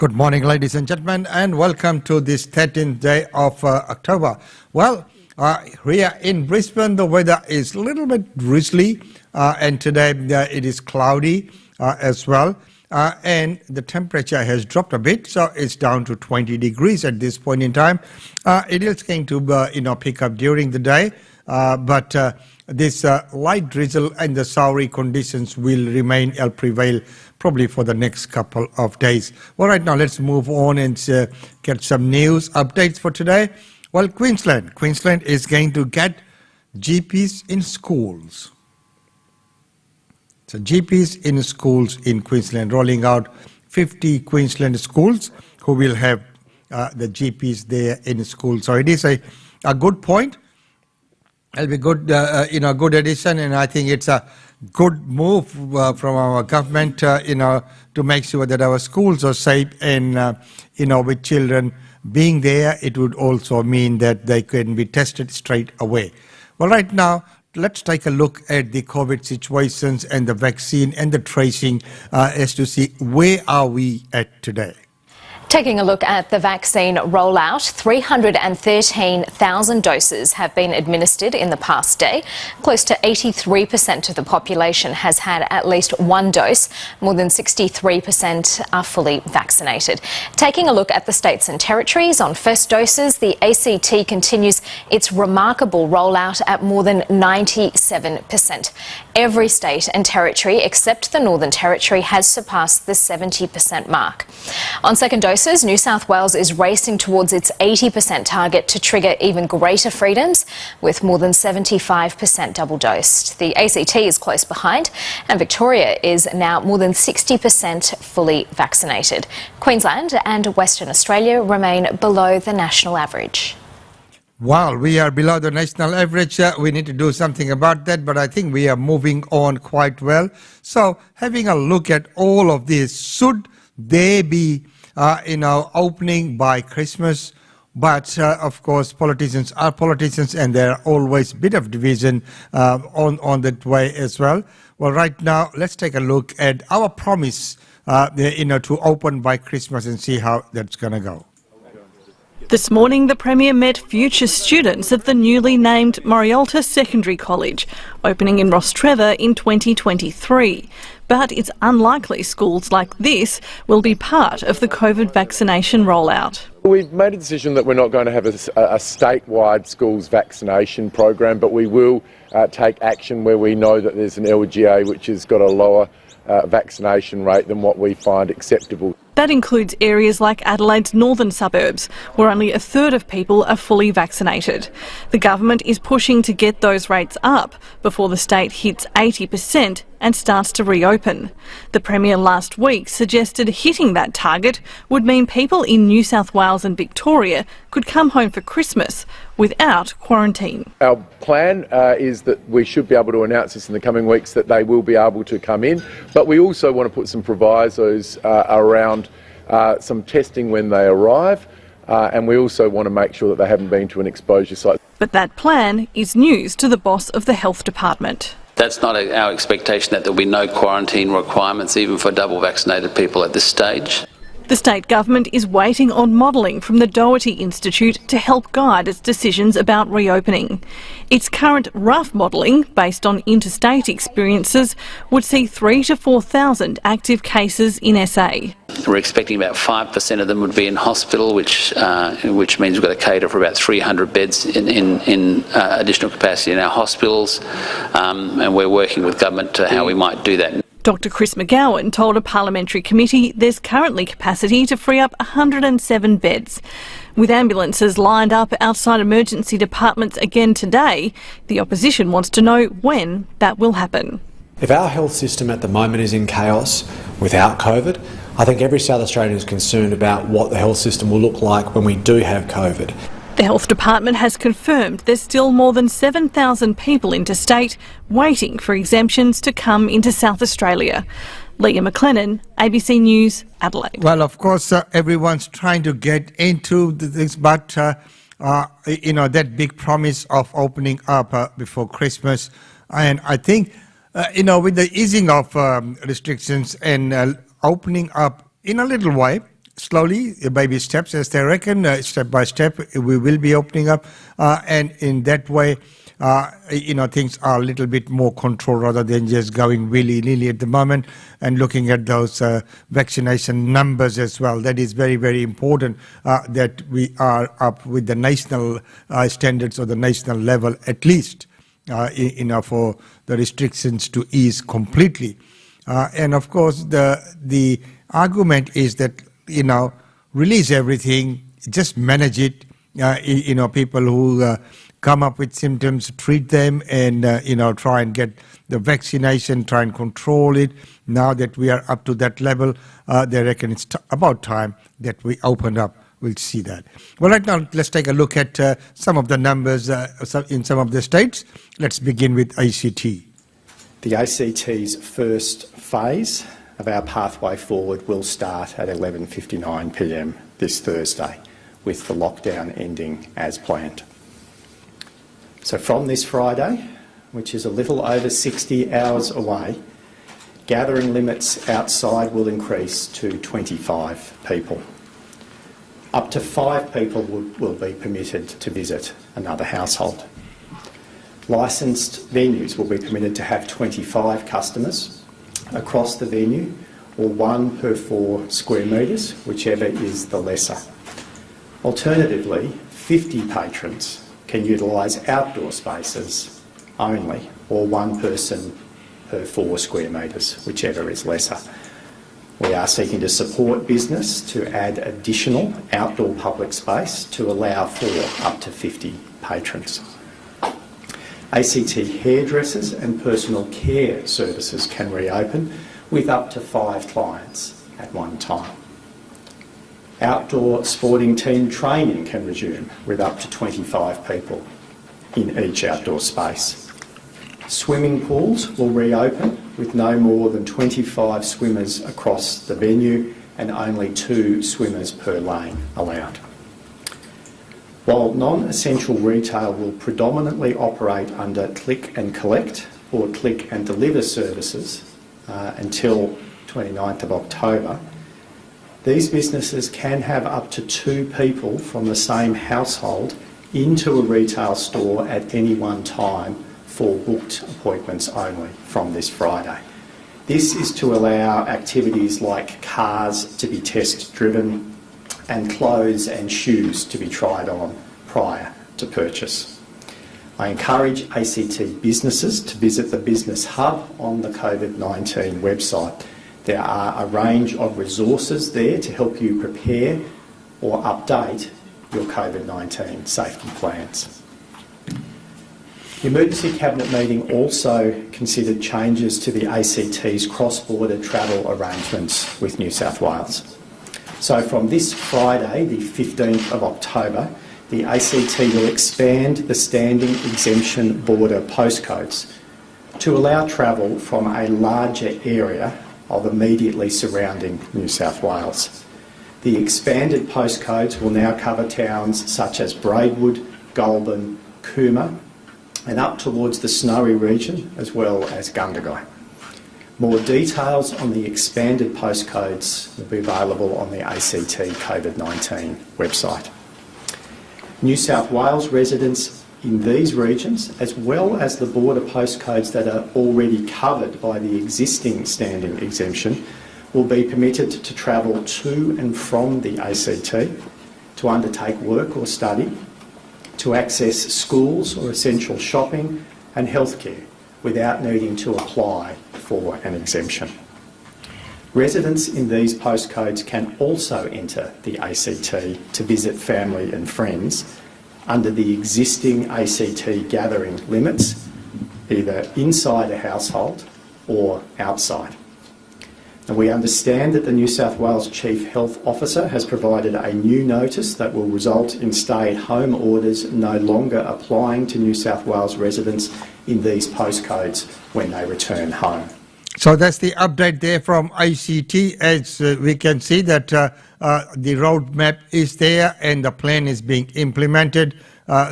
Good morning, ladies and gentlemen, and welcome to this 13th day of October. Well, here in Brisbane, the weather is a little bit drizzly, and today it is cloudy as well. And the temperature has dropped a bit, so it's down to 20 degrees at this point in time. It is going to, pick up during the day, but this light drizzle and the showery conditions will prevail probably for the next couple of days. Well, right now, let's move on and get some news updates for today. Well, Queensland is going to get GPs in schools. So GPs in schools in Queensland, rolling out 50 Queensland schools who will have the GPs there in schools. So it is a good point. It'll be good, good addition, and I think it's a good move from our government, to make sure that our schools are safe, and with children being there, it would also mean that they can be tested straight away. Well, right now, let's take a look at the COVID situations and the vaccine and the tracing as to see where are we at today. Taking a look at the vaccine rollout, 313,000 doses have been administered in the past day. Close to 83% of the population has had at least one dose. More than 63% are fully vaccinated. Taking a look at the states and territories on first doses, the ACT continues its remarkable rollout at more than 97%. Every state and territory except the Northern Territory has surpassed the 70% mark. On second doses, New South Wales is racing towards its 80% target to trigger even greater freedoms, with more than 75% double dosed. The ACT is close behind, and Victoria is now more than 60% fully vaccinated. Queensland and Western Australia remain below the national average. While we are below the national average, we need to do something about that, but I think we are moving on quite well. So having a look at all of this, should they be opening by Christmas? But of course, politicians are politicians, and there are always a bit of division on that way as well. Well, right now, let's take a look at our promise, to open by Christmas and see how that's going to go. This morning, the Premier met future students at the newly named Morialta Secondary College, opening in Rostrevor in 2023. But it's unlikely schools like this will be part of the COVID vaccination rollout. We've made a decision that we're not going to have a statewide schools vaccination program, but we will take action where we know that there's an LGA which has got a lower vaccination rate than what we find acceptable. That includes areas like Adelaide's northern suburbs, where only a third of people are fully vaccinated. The government is pushing to get those rates up before the state hits 80% and starts to reopen. The Premier last week suggested hitting that target would mean people in New South Wales and Victoria could come home for Christmas without quarantine. Our plan is that we should be able to announce this in the coming weeks, that they will be able to come in, but we also want to put some provisos around some testing when they arrive, and we also want to make sure that they haven't been to an exposure site. But that plan is news to the boss of the Health Department. That's not our expectation, that there will be no quarantine requirements even for double vaccinated people at this stage. The state government is waiting on modelling from the Doherty Institute to help guide its decisions about reopening. Its current rough modelling, based on interstate experiences, would see 3,000 to 4,000 active cases in SA. We're expecting about 5% of them would be in hospital, which means we've got to cater for about 300 beds in additional capacity in our hospitals, and we're working with government to how we might do that. Dr Chris McGowan told a parliamentary committee there's currently capacity to free up 107 beds. With ambulances lined up outside emergency departments again today, the opposition wants to know when that will happen. If our health system at the moment is in chaos without COVID, I think every South Australian is concerned about what the health system will look like when we do have COVID. The Health Department has confirmed there's still more than 7,000 people interstate waiting for exemptions to come into South Australia. Leah McLennan, ABC News, Adelaide. Well, of course, everyone's trying to get into this, but, that big promise of opening up before Christmas. And I think, with the easing of restrictions and opening up in a little way, slowly, baby steps, as they reckon, step by step, we will be opening up, and in that way, things are a little bit more controlled rather than just going willy-nilly at the moment, and looking at those vaccination numbers as well. That is very, very important, that we are up with the national standards or the national level at least, for the restrictions to ease completely. And of course, the argument is that, release everything, just manage it. People who come up with symptoms, treat them, and try and get the vaccination, try and control it. Now that we are up to that level, they reckon it's about time that we open up. We'll see that. Well, right now, let's take a look at some of the numbers in some of the states. Let's begin with ACT. The ACT's first phase of our pathway forward will start at 11:59 p.m. this Thursday, with the lockdown ending as planned. So from this Friday, which is a little over 60 hours away, gathering limits outside will increase to 25 people. Up to 5 people will be permitted to visit another household. Licensed venues will be permitted to have 25 customers across the venue, or 1 per 4 square metres, whichever is the lesser. Alternatively, 50 patrons can utilise outdoor spaces only, or 1 person per 4 square metres, whichever is lesser. We are seeking to support business to add additional outdoor public space to allow for up to 50 patrons. ACT hairdressers and personal care services can reopen with up to 5 clients at one time. Outdoor sporting team training can resume with up to 25 people in each outdoor space. Swimming pools will reopen with no more than 25 swimmers across the venue and only 2 swimmers per lane allowed. While non-essential retail will predominantly operate under click and collect or click and deliver services until 29th of October, these businesses can have up to 2 people from the same household into a retail store at any one time for booked appointments only from this Friday. This is to allow activities like cars to be test driven and clothes and shoes to be tried on prior to purchase. I encourage ACT businesses to visit the Business Hub on the COVID-19 website. There are a range of resources there to help you prepare or update your COVID-19 safety plans. The Emergency Cabinet meeting also considered changes to the ACT's cross-border travel arrangements with New South Wales. So from this Friday, the 15th of October, the ACT will expand the standing exemption border postcodes to allow travel from a larger area of immediately surrounding New South Wales. The expanded postcodes will now cover towns such as Braidwood, Goulburn, Cooma, and up towards the Snowy region, as well as Gundagai. More details on the expanded postcodes will be available on the ACT COVID-19 website. New South Wales residents in these regions, as well as the border postcodes that are already covered by the existing standing exemption, will be permitted to travel to and from the ACT, to undertake work or study, to access schools or essential shopping and healthcare without needing to apply for an exemption. Residents in these postcodes can also enter the ACT to visit family and friends under the existing ACT gathering limits, either inside a household or outside. And we understand that the New South Wales Chief Health Officer has provided a new notice that will result in stay-at-home orders no longer applying to New South Wales residents in these postcodes when they return home. So that's the update there from ACT. As we can see that the roadmap is there and the plan is being implemented.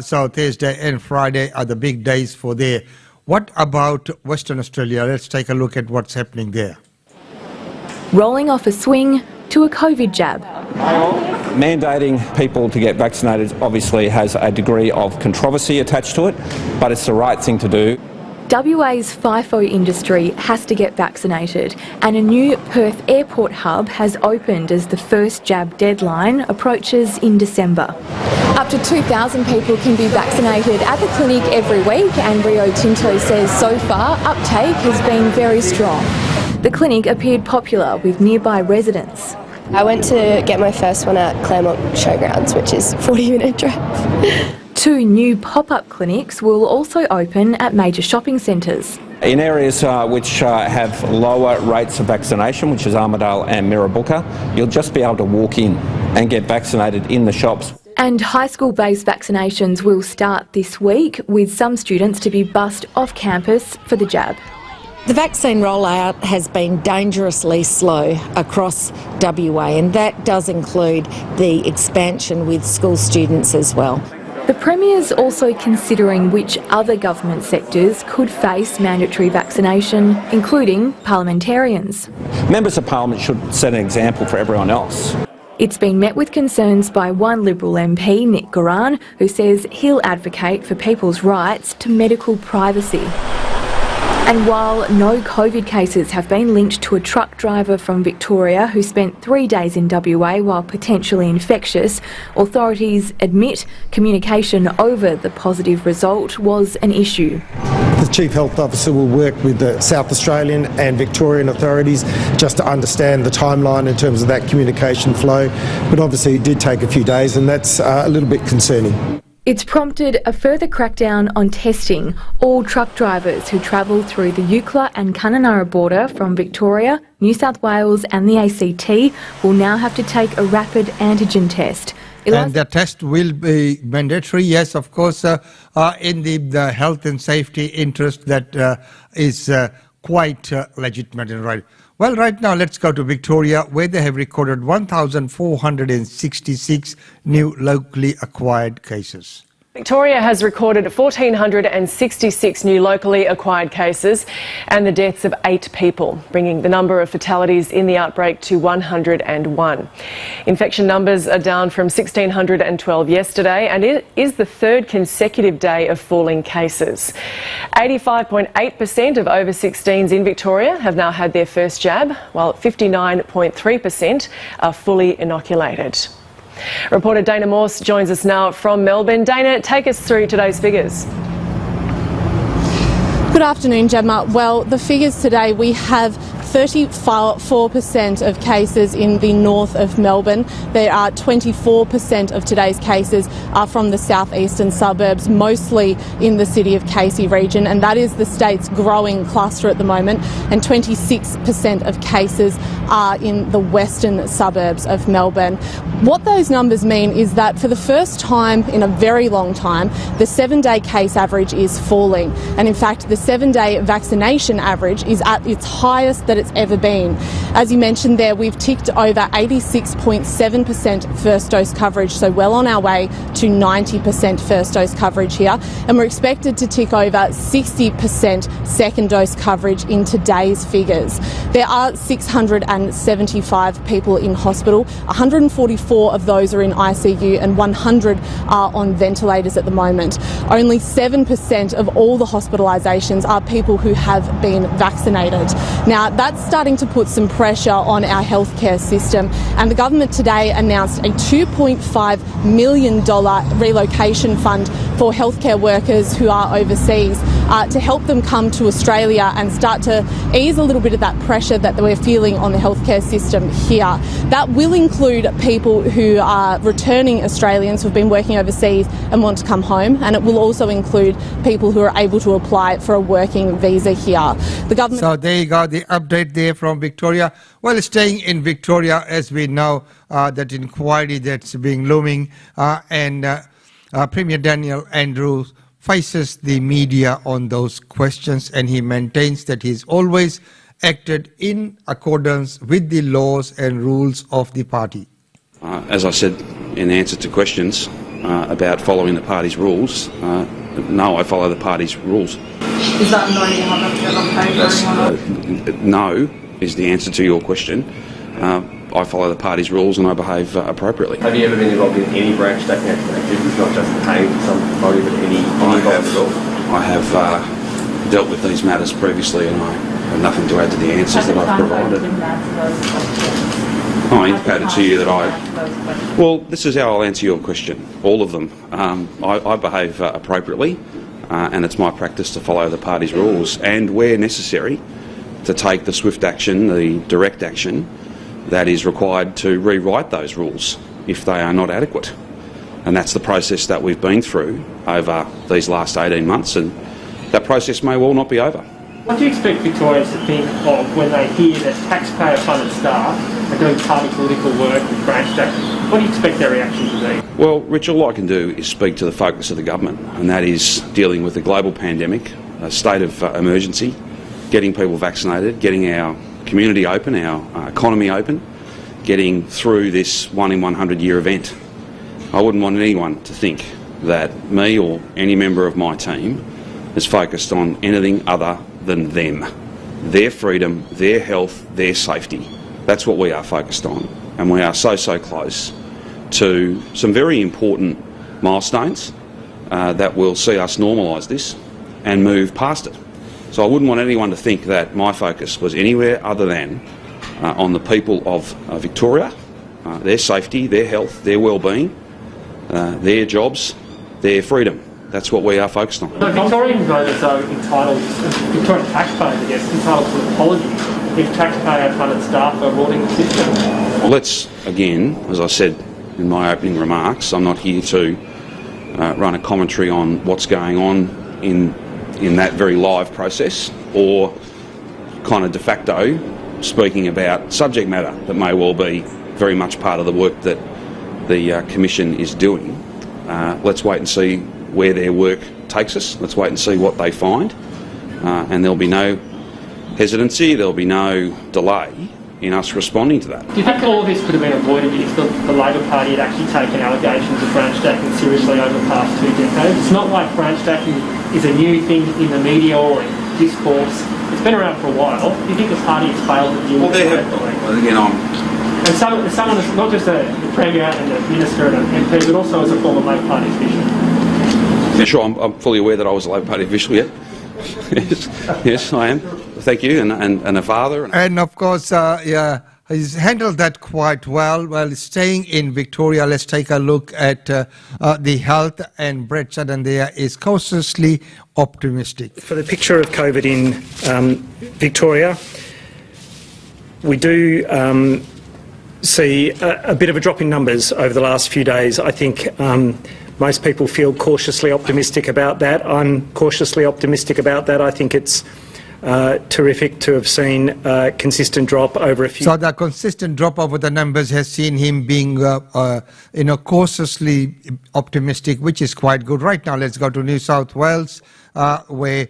So Thursday and Friday are the big days for there. What about Western Australia? Let's take a look at what's happening there. Rolling off a swing, to a COVID jab. Mandating people to get vaccinated obviously has a degree of controversy attached to it, but it's the right thing to do. WA's FIFO industry has to get vaccinated, and a new Perth airport hub has opened as the first jab deadline approaches in December. Up to 2,000 people can be vaccinated at the clinic every week, and Rio Tinto says so far uptake has been very strong. The clinic appeared popular with nearby residents. I went to get my first one at Claremont Showgrounds, which is a 40-minute drive. 2 new pop-up clinics will also open at major shopping centres. In areas which have lower rates of vaccination, which is Armidale and Mirrabooka, you'll just be able to walk in and get vaccinated in the shops. And high school-based vaccinations will start this week, with some students to be bussed off campus for the jab. The vaccine rollout has been dangerously slow across WA, and that does include the expansion with school students as well. The Premier's also considering which other government sectors could face mandatory vaccination, including parliamentarians. Members of Parliament should set an example for everyone else. It's been met with concerns by one Liberal MP, Nick Goran, who says he'll advocate for people's rights to medical privacy. And while no COVID cases have been linked to a truck driver from Victoria who spent 3 days in WA while potentially infectious, authorities admit communication over the positive result was an issue. The Chief Health Officer will work with the South Australian and Victorian authorities just to understand the timeline in terms of that communication flow. But obviously it did take a few days, and that's a little bit concerning. It's prompted a further crackdown on testing. All truck drivers who travel through the Eucla and Kununurra border from Victoria, New South Wales and the ACT will now have to take a rapid antigen test. And the test will be mandatory, yes, of course, in the health and safety interest that is quite legitimate and right. Well, right now, let's go to Victoria, where they have recorded 1,466 new locally acquired cases. Victoria has recorded 1,466 new locally acquired cases and the deaths of 8 people, bringing the number of fatalities in the outbreak to 101. Infection numbers are down from 1,612 yesterday, and it is the 3rd consecutive day of falling cases. 85.8% of over 16s in Victoria have now had their first jab, while 59.3% are fully inoculated. Reporter Dana Morse joins us now from Melbourne. Dana, take us through today's figures. Good afternoon, Gemma. Well, the figures today, we have 34% of cases in the north of Melbourne. There are 24% of today's cases are from the southeastern suburbs, mostly in the City of Casey region, and that is the state's growing cluster at the moment, and 26% of cases are in the western suburbs of Melbourne. What those numbers mean is that for the first time in a very long time, the 7-day case average is falling, and in fact the 7-day vaccination average is at its highest that it's ever been. As you mentioned there, we've ticked over 86.7% first dose coverage, so well on our way to 90% first dose coverage here, and we're expected to tick over 60% second dose coverage in today's figures. There are 675 people in hospital, 144 of those are in ICU and 100 are on ventilators at the moment. Only 7% of all the hospitalisations are people who have been vaccinated. Now, that's starting to put some pressure on our healthcare system, and the government today announced a $2.5 million relocation fund for healthcare workers who are overseas to help them come to Australia and start to ease a little bit of that pressure that we're feeling on the healthcare system here. That will include people who are returning Australians who've been working overseas and want to come home, and it will also include people who are able to apply for a working visa here. The government. So there you go, the update there from Victoria. Well, staying in Victoria, as we know, that inquiry that's being looming, and Premier Daniel Andrews faces the media on those questions, and he maintains that he's always acted in accordance with the laws and rules of the party. As I said in answer to questions about following the party's rules, no, I follow the party's rules. Is that no, you haven't on paper? No is the answer to your question. I follow the party's rules and I behave appropriately. Have you ever been involved in any branch stacking activities, not just paying for somebody, but any involvement at all? I have dealt with these matters previously and I have nothing to add to the answers that I've provided. I indicated to you that well, this is how I'll answer your question, all of them. I behave appropriately and it's my practice to follow the party's rules and, where necessary, to take the swift action, the direct action that is required to rewrite those rules if they are not adequate. And that's the process that we've been through over these last 18 months, and that process may well not be over. What do you expect Victorians to think of when they hear that taxpayer-funded staff are doing party political work with branch stacking? What do you expect their reaction to be? Well, Rich, all I can do is speak to the focus of the government, and that is dealing with the global pandemic, a state of emergency, getting people vaccinated, getting our community open, our economy open, getting through this 1 in 100 year event. I wouldn't want anyone to think that me or any member of my team is focused on anything other than them, their freedom, their health, their safety. That's what we are focused on, and we are so close to some very important milestones that will see us normalise this and move past it. So I wouldn't want anyone to think that my focus was anywhere other than on the people of Victoria, their safety, their health, their well-being, their jobs, their freedom. That's what we are focused on. So Victorian voters are entitled, Victorian taxpayers, I guess, entitled to an apology if taxpayer-funded staff are rorting the system. Well, let's, again, as I said in my opening remarks, I'm not here to run a commentary on what's going on in that very live process, or kind of de facto speaking about subject matter that may well be very much part of the work that the Commission is doing. Let's wait and see where their work takes us. Let's wait and see what they find, and there'll be no hesitancy, there'll be no delay in us responding to that. Do you think all of this could have been avoided if the Labor Party had actually taken allegations of branch stacking seriously over the past 2 decades? It's not like branch stacking is a new thing in the media or in discourse. It's been around for a while. Do you think the party has failed to deal with it? Well, again, and someone, not just the Premier and the Minister and an MP, but also as a former Labor Party official. Yeah, sure, I'm fully aware that I was a Labor Party official, yeah. Yes, I am. Thank you, and a father. And of course, he's handled that quite well. Well, staying in Victoria, let's take a look at the health, and Brett Sutton there is cautiously optimistic. For the picture of COVID in Victoria, we do see a bit of a drop in numbers over the last few days. I think most people feel cautiously optimistic about that. I'm cautiously optimistic about that. I think it's terrific to have seen a consistent drop over a few... So the consistent drop over the numbers has seen him being cautiously optimistic, which is quite good. Right now, let's go to New South Wales, where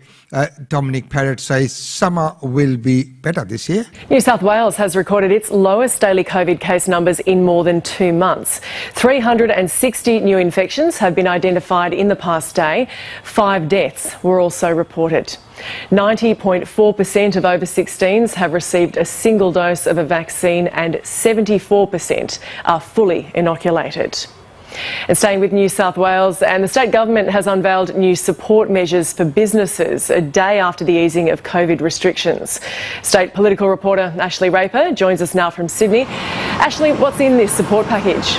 Dominic Parrott says summer will be better this year. New South Wales has recorded its lowest daily COVID case numbers in more than 2 months. 360 new infections have been identified in the past day. 5 deaths were also reported. 90.4% of over 16s have received a single dose of a vaccine, and 74% are fully inoculated. And staying with New South Wales, and the state government has unveiled new support measures for businesses a day after the easing of COVID restrictions. State political reporter Ashley Raper joins us now from Sydney. Ashley, what's in this support package?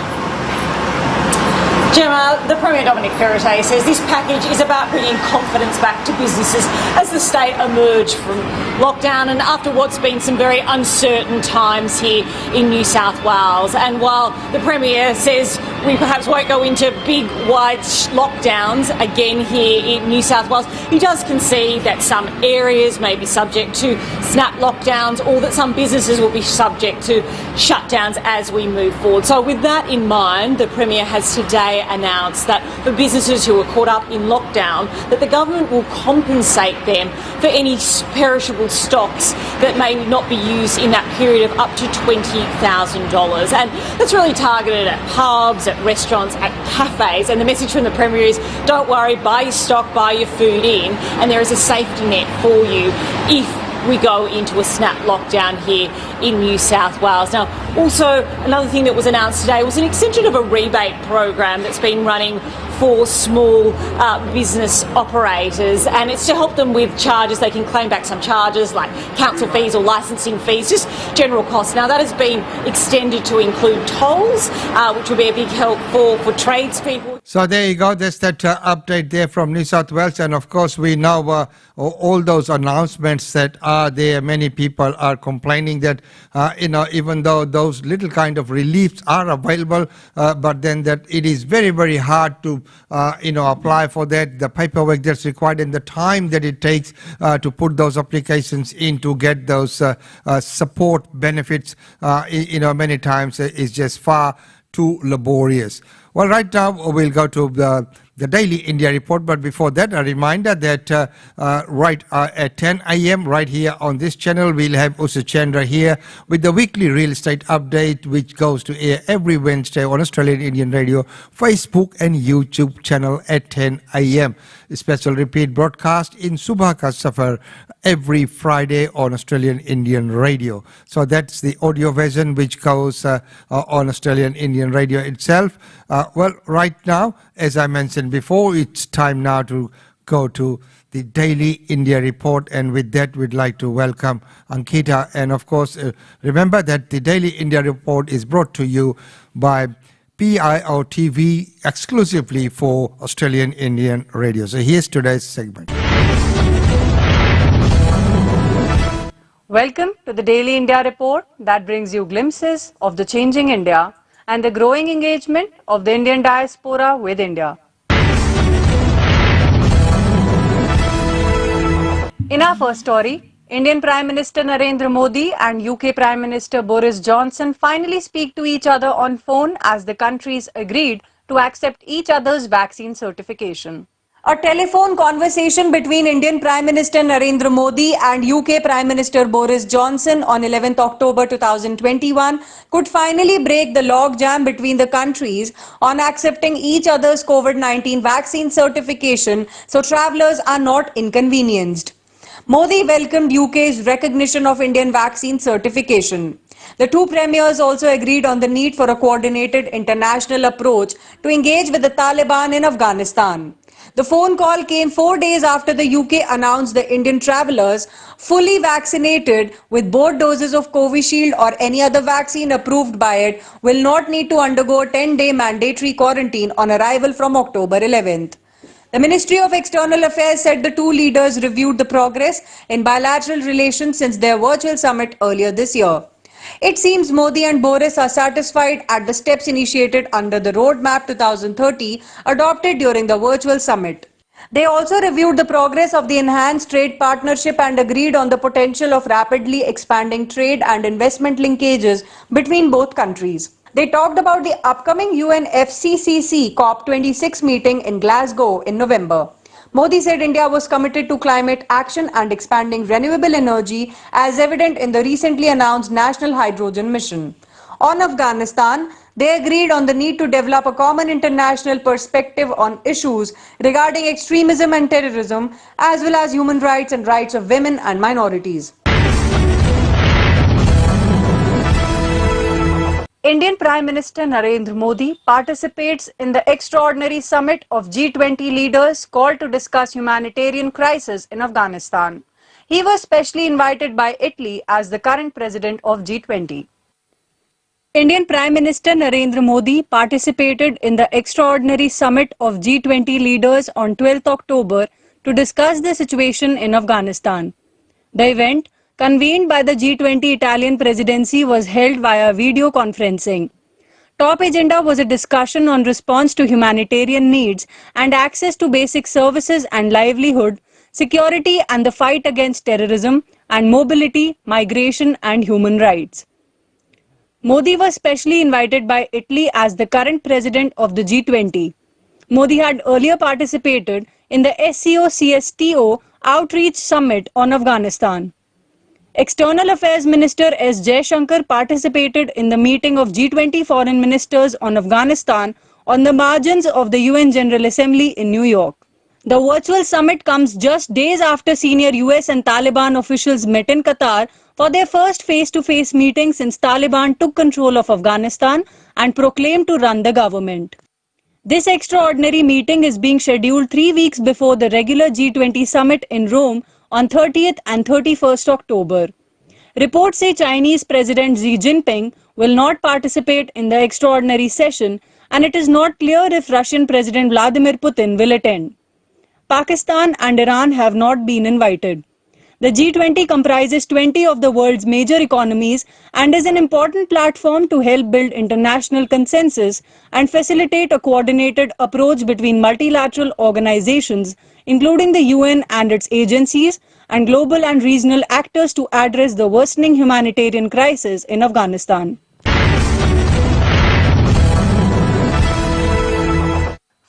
Gemma, the Premier Dominic Perrott says this package is about bringing confidence back to businesses as the state emerge from lockdown and after what's been some very uncertain times here in New South Wales. And while the Premier says we perhaps won't go into big, wide lockdowns again here in New South Wales, he does concede that some areas may be subject to snap lockdowns, or that some businesses will be subject to shutdowns as we move forward. So with that in mind, the Premier has today announced that for businesses who are caught up in lockdown, that the government will compensate them for any perishable stocks that may not be used in that period of up to $20,000. And that's really targeted at pubs, at restaurants, at cafes. And the message from the Premier is, don't worry, buy your stock, buy your food in, and there is a safety net for you if we go into a snap lockdown here in New South Wales. Now, also another thing that was announced today was an extension of a rebate program that's been running for small business operators, and it's to help them with charges. They can claim back some charges like council fees or licensing fees, just general costs. Now, that has been extended to include tolls, which will be a big help for tradespeople. So there you go. There's that update there from New South Wales. And of course, we know all those announcements that are there. Many people are complaining that, even though those little kind of reliefs are available, but then that it is very, very hard to, apply for that, the paperwork that's required and the time that it takes to put those applications in to get those support benefits, many times is just far too laborious. Well, right now we'll go to the Daily India Report, but before that, a reminder that at 10 a.m. right here on this channel, we'll have Usa Chandra here with the weekly real estate update, which goes to air every Wednesday on Australian Indian Radio, Facebook and YouTube channel at 10 a.m. A special repeat broadcast in Subha Ka Safar every Friday on Australian Indian Radio. So that's the audio version which goes on Australian Indian Radio itself. Well, right now, as I mentioned before, it's time now to go to the Daily India Report, and with that we'd like to welcome Ankita. And of course, remember that the Daily India Report is brought to you by PIO TV exclusively for Australian Indian Radio. So here's today's segment. Welcome to the Daily India Report that brings you glimpses of the changing India and the growing engagement of the Indian diaspora with India. In our first story, Indian Prime Minister Narendra Modi and UK Prime Minister Boris Johnson finally speak to each other on phone as the countries agreed to accept each other's vaccine certification. A telephone conversation between Indian Prime Minister Narendra Modi and UK Prime Minister Boris Johnson on 11th October 2021 could finally break the logjam between the countries on accepting each other's COVID-19 vaccine certification so travellers are not inconvenienced. Modi welcomed UK's recognition of Indian vaccine certification. The two premiers also agreed on the need for a coordinated international approach to engage with the Taliban in Afghanistan. The phone call came 4 days after the UK announced the Indian travellers fully vaccinated with both doses of Covishield or any other vaccine approved by it will not need to undergo a 10-day mandatory quarantine on arrival from October 11th. The Ministry of External Affairs said the two leaders reviewed the progress in bilateral relations since their virtual summit earlier this year. It seems Modi and Boris are satisfied at the steps initiated under the Roadmap 2030 adopted during the virtual summit. They also reviewed the progress of the enhanced trade partnership and agreed on the potential of rapidly expanding trade and investment linkages between both countries. They talked about the upcoming UNFCCC COP26 meeting in Glasgow in November. Modi said India was committed to climate action and expanding renewable energy as evident in the recently announced National Hydrogen Mission. On Afghanistan, they agreed on the need to develop a common international perspective on issues regarding extremism and terrorism, as well as human rights and rights of women and minorities. Indian Prime Minister Narendra Modi participates in the extraordinary summit of G20 leaders called to discuss humanitarian crisis in Afghanistan. He was specially invited by Italy as the current president of G20. Indian Prime Minister Narendra Modi participated in the extraordinary summit of G20 leaders on 12th October to discuss the situation in Afghanistan. The event, convened by the G20 Italian presidency, was held via video conferencing. Top agenda was a discussion on response to humanitarian needs and access to basic services and livelihood, security and the fight against terrorism, and mobility, migration and human rights. Modi was specially invited by Italy as the current president of the G20. Modi had earlier participated in the SCO-CSTO Outreach Summit on Afghanistan. External Affairs Minister S. Jaishankar participated in the meeting of G20 foreign ministers on Afghanistan on the margins of the UN General Assembly in New York. The virtual summit comes just days after senior US and Taliban officials met in Qatar for their first face-to-face meeting since Taliban took control of Afghanistan and proclaimed to run the government. This extraordinary meeting is being scheduled 3 weeks before the regular G20 summit in Rome on 30th and 31st October. Reports say Chinese President Xi Jinping will not participate in the extraordinary session, and it is not clear if Russian President Vladimir Putin will attend. Pakistan and Iran have not been invited. The G20 comprises 20 of the world's major economies and is an important platform to help build international consensus and facilitate a coordinated approach between multilateral organizations, including the UN and its agencies, and global and regional actors to address the worsening humanitarian crisis in Afghanistan.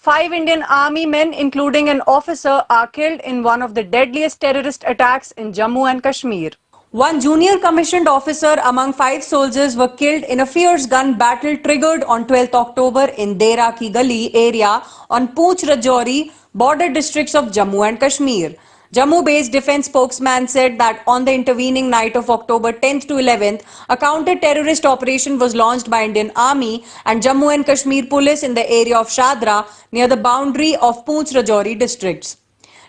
5 Indian army men, including an officer, are killed in one of the deadliest terrorist attacks in Jammu and Kashmir. One junior commissioned officer among 5 soldiers were killed in a fierce gun battle triggered on 12th October in Dera Ki Gali area on Poonch Rajouri border districts of Jammu and Kashmir. Jammu-based defense spokesman said that on the intervening night of October 10th to 11th, a counter-terrorist operation was launched by Indian Army and Jammu and Kashmir Police in the area of Shadra near the boundary of Poonch Rajouri districts.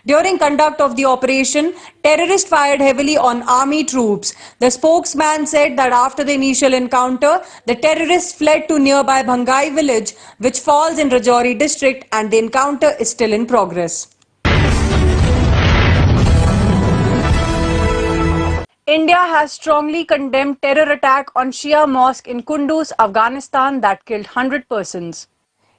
During conduct of the operation, terrorists fired heavily on army troops. The spokesman said that after the initial encounter, the terrorists fled to nearby Bhangai village, which falls in Rajouri district, and the encounter is still in progress. India has strongly condemned terror attack on Shia mosque in Kunduz, Afghanistan that killed 100 persons.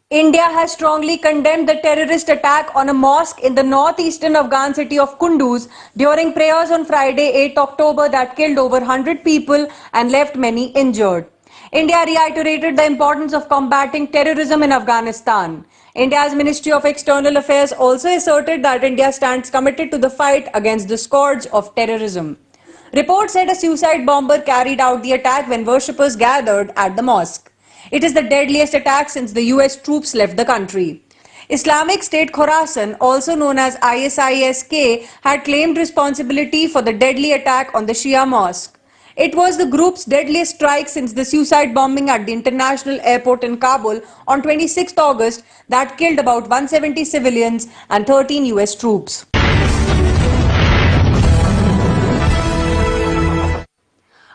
India has strongly condemned the terrorist attack on a mosque in the northeastern Afghan city of Kunduz during prayers on Friday, 8 October that killed over 100 people and left many injured. India reiterated the importance of combating terrorism in Afghanistan. India's Ministry of External Affairs also asserted that India stands committed to the fight against the scourge of terrorism. Reports said a suicide bomber carried out the attack when worshippers gathered at the mosque. It is the deadliest attack since the US troops left the country. Islamic State Khorasan, also known as ISIS-K, had claimed responsibility for the deadly attack on the Shia mosque. It was the group's deadliest strike since the suicide bombing at the international airport in Kabul on 26 August that killed about 170 civilians and 13 US troops.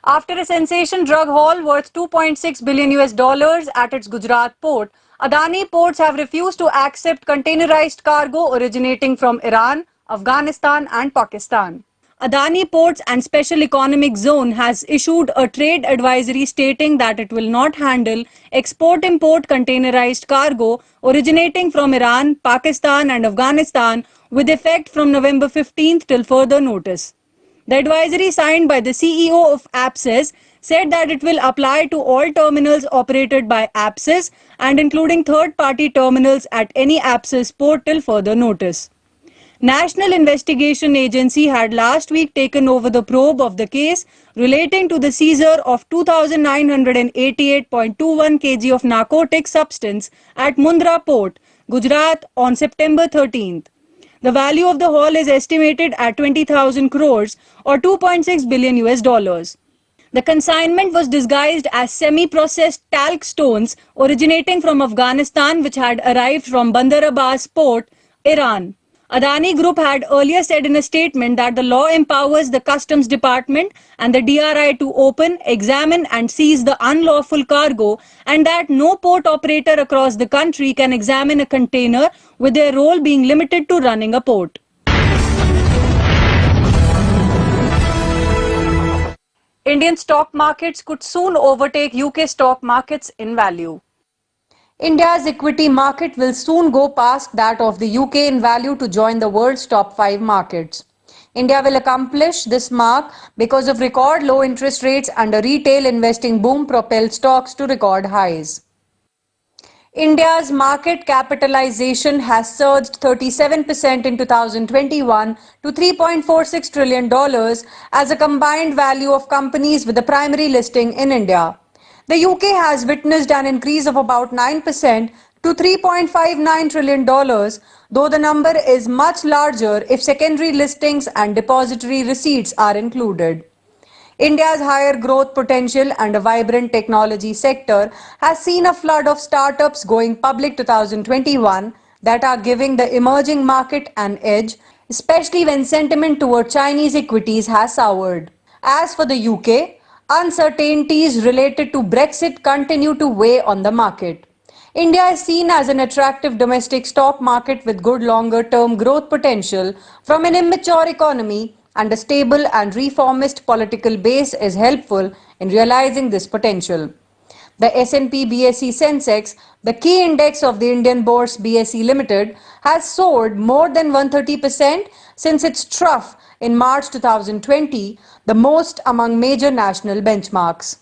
After a sensation drug haul worth $2.6 billion at its Gujarat port, Adani ports have refused to accept containerized cargo originating from Iran, Afghanistan and Pakistan. Adani Ports and Special Economic Zone has issued a trade advisory stating that it will not handle export-import containerized cargo originating from Iran, Pakistan and Afghanistan with effect from November 15th till further notice. The advisory signed by the CEO of APSES said that it will apply to all terminals operated by APSES and including third-party terminals at any APSES port till further notice. National Investigation Agency had last week taken over the probe of the case relating to the seizure of 2,988.21 kg of narcotic substance at Mundra Port, Gujarat on September 13th. The value of the haul is estimated at 20,000 crores or $2.6 billion. The consignment was disguised as semi-processed talc stones originating from Afghanistan which had arrived from Bandar Abbas port, Iran. Adani Group had earlier said in a statement that the law empowers the Customs Department and the DRI to open, examine and seize the unlawful cargo and that no port operator across the country can examine a container with their role being limited to running a port. Indian stock markets could soon overtake UK stock markets in value. India's equity market will soon go past that of the UK in value to join the world's top 5 markets. India will accomplish this mark because of record low interest rates and a retail investing boom propelled stocks to record highs. India's market capitalization has surged 37% in 2021 to $3.46 trillion as a combined value of companies with a primary listing in India. The UK has witnessed an increase of about 9% to $3.59 trillion, though the number is much larger if secondary listings and depository receipts are included. India's higher growth potential and a vibrant technology sector has seen a flood of startups going public 2021 that are giving the emerging market an edge, especially when sentiment toward Chinese equities has soured. As for the UK, uncertainties related to Brexit continue to weigh on the market. India is seen as an attractive domestic stock market with good longer-term growth potential from an immature economy, and a stable and reformist political base is helpful in realizing this potential. The S&P BSE Sensex, the key index of the Indian Bourse BSE Limited, has soared more than 130% since its trough in March 2020, the most among major national benchmarks.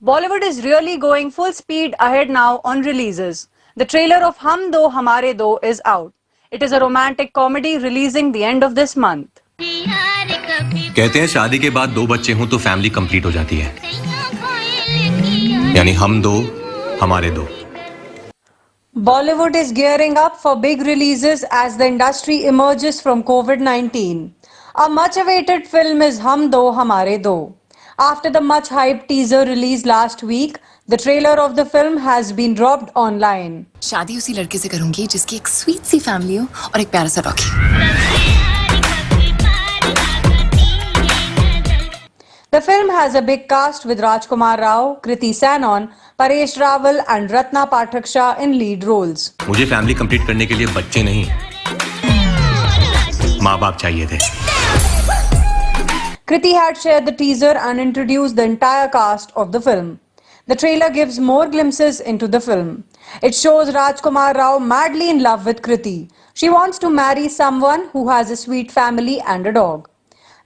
Bollywood is really going full speed ahead now on releases. The trailer of Hum Do Hamare Do is out. It is a romantic comedy releasing the end of this month. कहते हैं शादी के बाद 2 बच्चे हों तो family complete हो जाती है, यानी हम दो हमारे दो. Bollywood is gearing up for big releases as the industry emerges from COVID-19. A much-awaited film is Hum Do Hamare Do. After the much-hyped teaser released last week, the trailer of the film has been dropped online. शादी उसी लड़के से करूंगी जिसकी एक sweet सी family हो और एक प्यारा सा doggy. The film has a big cast with Rajkumar Rao, Kriti Sanon, Paresh Rawal and Ratna Pathak Shah in lead roles. मुझे फैमिली कंप्लीट करने के लिए बच्चे नहीं, माँ-बाप चाहिए थे. Kriti had shared the teaser and introduced the entire cast of the film. The trailer gives more glimpses into the film. It shows Rajkumar Rao madly in love with Kriti. She wants to marry someone who has a sweet family and a dog.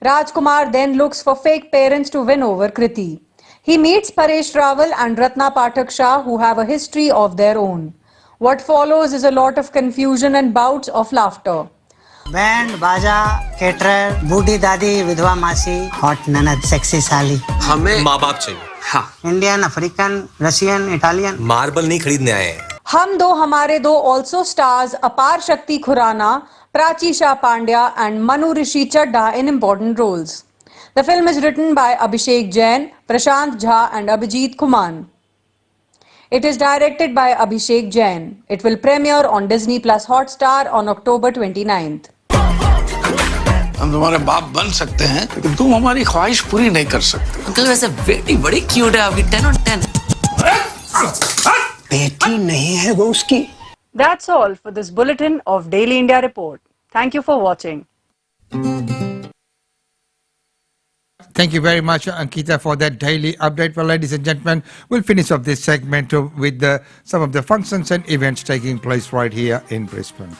Rajkumar then looks for fake parents to win over Kriti. He meets Paresh Rawal and Ratna Pathak Shah, who have a history of their own. What follows is a lot of confusion and bouts of laughter. Band बाजा caterer बूढ़ी दादी विधवा मासी hot ननद sexy साली. हमें माँ-बाप चाहिए. हाँ. Indian African Russian Italian. Marble नहीं खरीदने आए हैं. Hum Do Hamare Do also stars Apar Shakti Khurana, Prachi Shah Pandya and Manu Rishi Chadda in important roles. The film is written by Abhishek Jain, Prashant Jha and Abhijit Kuman. It is directed by Abhishek Jain. It will premiere on Disney Plus Hotstar on October 29th. हम तुम्हारे बाप बन सकते हैं, लेकिन तुम हमारी ख्वाहिश पूरी नहीं कर सकते. अंकल वैसे बेटी बड़ी क्यूट है, आपकी 10 on 10. बेटी नहीं है वो उसकी. That's all for this bulletin of Daily India Report. Thank you for watching. Thank you very much, Ankita, for that daily update. Well, ladies and gentlemen, we'll finish off this segment with some of the functions and events taking place right here in Brisbane.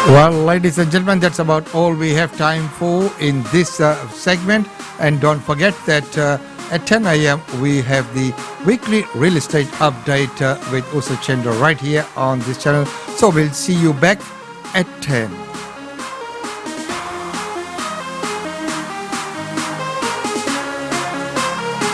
Well, ladies and gentlemen, that's about all we have time for in this segment. And don't forget that at 10 a.m. we have the weekly real estate update with Usa Chandra right here on this channel. So we'll see you back at 10.